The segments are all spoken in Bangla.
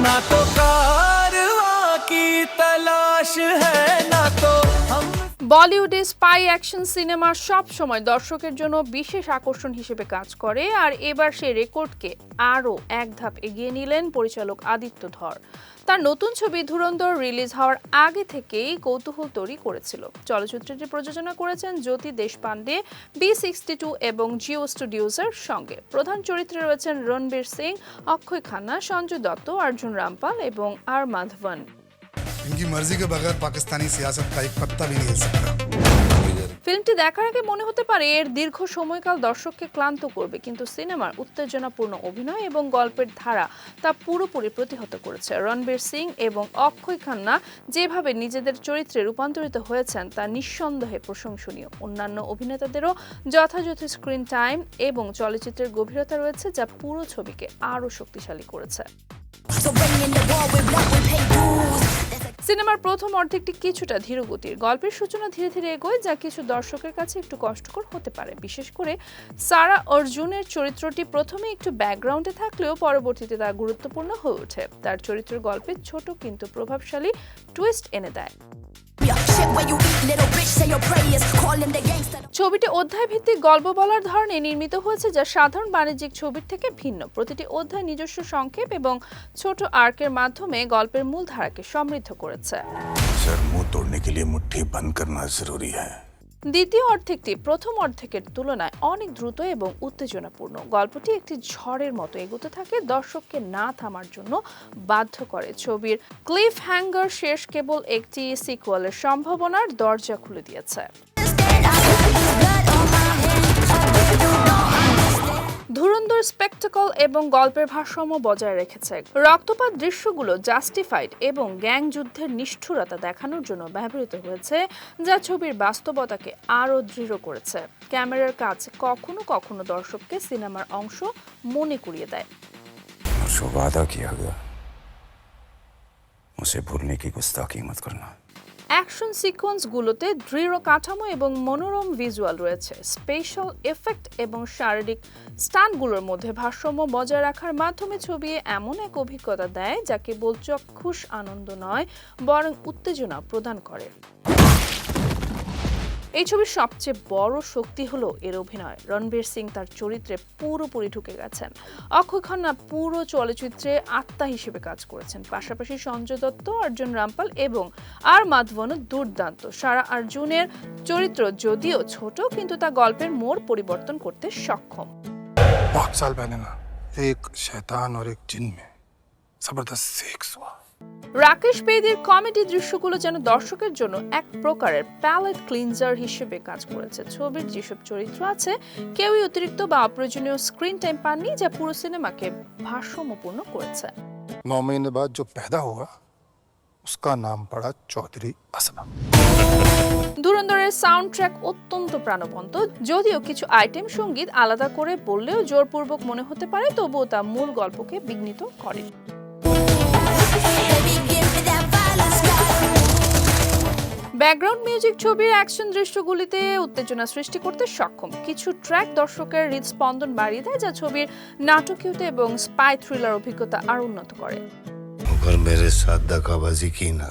ना तो कारवां की तलाश है ना तो हम। বলিউডে স্পাই অ্যাকশন সিনেমা সব সময় দর্শকের জন্য বিশেষ আকর্ষণ হিসেবে কাজ করে, আর এবার সেই রেকর্ডকে আরও এক ধাপ এগিয়ে নিলেন পরিচালক আদিত্য ধর। তার নতুন ছবি ধুরন্ধর রিলিজ হওয়ার আগে থেকেই কৌতূহল তৈরি করেছিল। চলচ্চিত্রটি প্রযোজনা করেছেন জ্যোতি দেশপান্ডে B62 এবং জিও স্টুডিওজের সঙ্গে। প্রধান চরিত্রে রয়েছেন রণবীর সিং, অক্ষয় খান্না, সঞ্জয় দত্ত, অর্জুন রামপাল এবং আর মাধবন। इनकी मर्जी के बगैर पाकिस्तानी सियासत का एक पत्ता भी नहीं हिल सकता। ফিল্মটি দেখার আগে মনে হতে পারে এর দীর্ঘ সময়কাল দর্শককে ক্লান্ত করবে, কিন্তু সিনেমার উত্তেজনাপূর্ণ অভিনয় এবং গল্পের ধারা তা পুরোপুরি প্রতিহত করেছে। রণবীর সিং এবং অক্ষয় খান্না যেভাবে নিজেদের চরিত্রে রূপান্তরিত হয়েছেন তা নিঃসন্দেহে প্রশংসনীয়। অন্যান্য অভিনেতাদেরও যথাযথ স্ক্রিন টাইম এবং চলচ্চিত্রের গভীরতা রয়েছে, যা পুরো ছবিকে আরও শক্তিশালী করেছে। সিনেমার প্রথম অর্ধেকটি কিছুটা ধীরগতির। গল্পের সূচনা ধীরে ধীরে এগোয়, যা কিছু দর্শকের কাছে একটু কষ্টকর হতে পারে। বিশেষ করে সারা অর্জুনের চরিত্রটি প্রথমে একটু ব্যাকগ্রাউন্ডে থাকলেও পরবর্তীতে তা গুরুত্বপূর্ণ হয়ে ওঠে। তার চরিত্রের গল্পে ছোট কিন্তু প্রভাবশালী টুইস্ট এনে দেয়। ছবিটি অধ্যায় ভিত্তিক গল্প বলার ধরনে নির্মিত হয়েছে, যা সাধারণ বাণিজ্যিক ছবির থেকে ভিন্ন। প্রতিটি অধ্যায় নিজস্ব সংক্ষেপ এবং ছোট আর্কের মাধ্যমে গল্পের মূল ধারাকে সমৃদ্ধ করেছে। सर मुंह तोड़ने के लिए मुट्ठी बंद करना जरूरी है। দ্বিতীয় অর্ধেকটি প্রথম অর্ধেকের তুলনায় অনেক দ্রুত এবং উত্তেজনাপূর্ণ। গল্পটি একটি ঝড়ের মতো এগোতে থাকে, দর্শককে না থামার জন্য বাধ্য করে। ছবির ক্লিফ হ্যাঙ্গার শেষ কেবল একটি সিকুয়েলের সম্ভাবনার দরজা খুলে দিয়েছে। ধুরন্ধর স্পেকটাকল এবং গল্পের ভারসাম্য বজায় রেখেছে। রক্তপাত দৃশ্যগুলো জাস্টিফাইড এবং গ্যাং যুদ্ধের নিষ্ঠুরতা দেখানোর জন্য ব্যবহৃত হয়েছে, যা ছবির বাস্তবতাকে আরও দৃঢ় করেছে। ক্যামেরার কাজ কখনো কখনো দর্শককে সিনেমার অংশ মনে করিয়ে দেয়। जो वादा किया गया उसे भूलने की गुस्ताखी मत करना। অ্যাকশন সিকোয়েন্সগুলোতে দৃঢ় কাঠামো এবং মনোরম ভিজুয়াল রয়েছে। স্পেশাল এফেক্ট এবং শারীরিক স্টান্টগুলোর মধ্যে ভারসাম্য বজায় রাখার মাধ্যমে ছবি এমন এক অভিজ্ঞতা দেয় যা কেবল চক্ষুষ আনন্দ নয়, বরং উত্তেজনা প্রদান করে। এই ছবির সবচেয়ে বড় শক্তি হলো এর অভিনয়। রণবীর সিং তার চরিত্রে পুরোপুরি ঢুকে গেছেন। অক্ষয় খান্না পুরো চলচ্চিত্রে আত্মা হিসেবে কাজ করেছেন। পাশাপাশি সঞ্জয় দত্ত, অর্জুন রামপাল এবং আর মাধবনও দুর্দান্ত। সারা অর্জুনের চরিত্র যদিও ছোট, কিন্তু তা গল্পের মোড় পরিবর্তন করতে সক্ষম। बहुत साल पहले ना एक शैतान और एक जिन में जबरदस्त सेक्स हुआ। রাকেশ বেদির কমেডি দৃশ্যগুলো যেন দর্শকের জন্য এক প্রকারের প্যালেট ক্লিনজার হিসেবে কাজ করেছে। ছবির যেসব চরিত্র আছে কেউই অতিরিক্ত বা অপ্রয়োজনীয় স্ক্রিন টাইম পাননি, যা পুরো সিনেমাকে ভারসাম্যপূর্ণ করেছে। 9 महीने बाद जो पैदा हुआ उसका नाम पड़ा चौधरी असलम। ধুরন্ধরের সাউন্ড ট্র্যাক অত্যন্ত প্রাণবন্ত। যদিও কিছু আইটেম সঙ্গীত আলাদা করে বললেও জোরপূর্বক মনে হতে পারে, তবুও তা মূল গল্পকে বিঘ্নিত করে। ব্যাকগ্রাউন্ড মিউজিক ছবির অ্যাকশন দৃশ্যগুলিতে উত্তেজনা সৃষ্টি করতে সক্ষম। কিছু ট্র্যাক দর্শকের হৃদস্পন্দন বাড়িয়ে দেয়, যা ছবির নাটকীয়তা এবং স্পাই থ্রিলার অভিজ্ঞতা আরও উন্নত করে। अगर मेरे साथ दगाबाजी की ना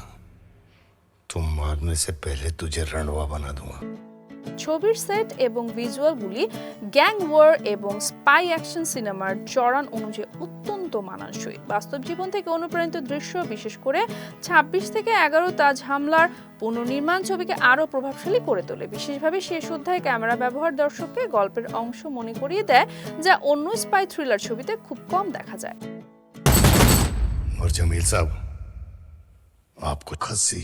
तो मारने से पहले तुझे रणवा बना दूंगा। ছবির সেট এবং ভিজুয়ালগুলি গ্যাং ওয়ার এবং স্পাই অ্যাকশন সিনেমার চড়ান অনুযায়ী অত্যন্ত মানানসই। বাস্তব জীবন থেকে অনুপ্রাণিত দৃশ্য, বিশেষ করে 26 থেকে 11 তাজ হামলার পুনর্নির্মাণ ছবিকে আরও প্রভাবশালী করে তোলে। বিশেষভাবে শেষ অধ্যায়ে ক্যামেরা ব্যবহার দর্শককে গল্পের অংশ মনে করিয়ে দেয়, যা অন্য স্পাই থ্রিলার ছবিতে খুব কম দেখা যায়। और जमील साहब आपको खस्सी।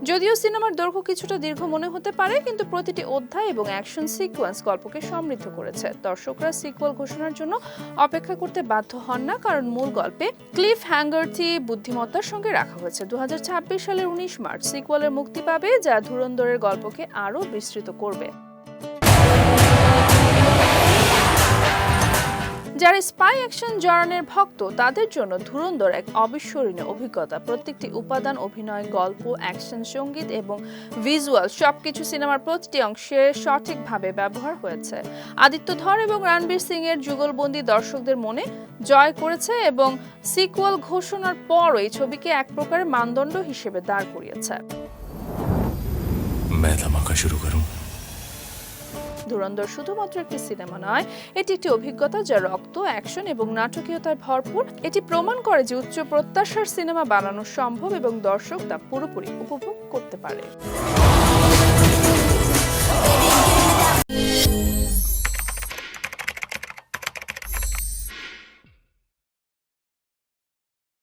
যদিও সিনেমার দৈর্ঘ্য কিছুটা দীর্ঘ মনে হতে পারে, কিন্তু প্রতিটি অধ্যায় এবং অ্যাকশন সিকোয়েন্স গল্পকে সমৃদ্ধ করেছে। দর্শকরা সিকুয়েল ঘোষণার জন্য অপেক্ষা করতে বাধ্য হন না, কারণ মূল গল্পে ক্লিফ হ্যাঙ্গারটি বুদ্ধিমত্তার সঙ্গে রাখা হয়েছে। 2026 সালের 19 মার্চ সিকুয়েলের মুক্তি পাবে, যা ধুরন্ধরের গল্পকে আরও বিস্তৃত করবে। যারা স্পাই অ্যাকশন জনরার ভক্ত তাদের জন্য ধুরন্ধর এক অবিস্মরণীয় অভিজ্ঞতা। প্রত্যেকটি উপাদান, অভিনয়, গল্প, অ্যাকশন, সঙ্গীত এবং ভিজুয়াল সবকিছু সিনেমার প্রতিটি অংশে সঠিকভাবে ব্যবহার হয়েছে। আদিত্য ধর এবং রণবীর সিং এর যুগলবন্দি দর্শকদের মনে জয় করেছে এবং সিকুয়েল ঘোষণার পর এই ছবিকে এক প্রকারের মানদণ্ড হিসেবে দাঁড় করিয়েছে। मैं धमाका शुरू करूं। ধুরন্ধর শুধুমাত্র একটি সিনেমা নয়, এটি একটি অভিজ্ঞতা যা রক্ত, অ্যাকশন এবং নাটকীয়তায় ভরপুর। এটি প্রমাণ করে যে উচ্চ প্রত্যাশার সিনেমা বানানো সম্ভব এবং দর্শক তা পুরোপুরি উপভোগ করতে পারে।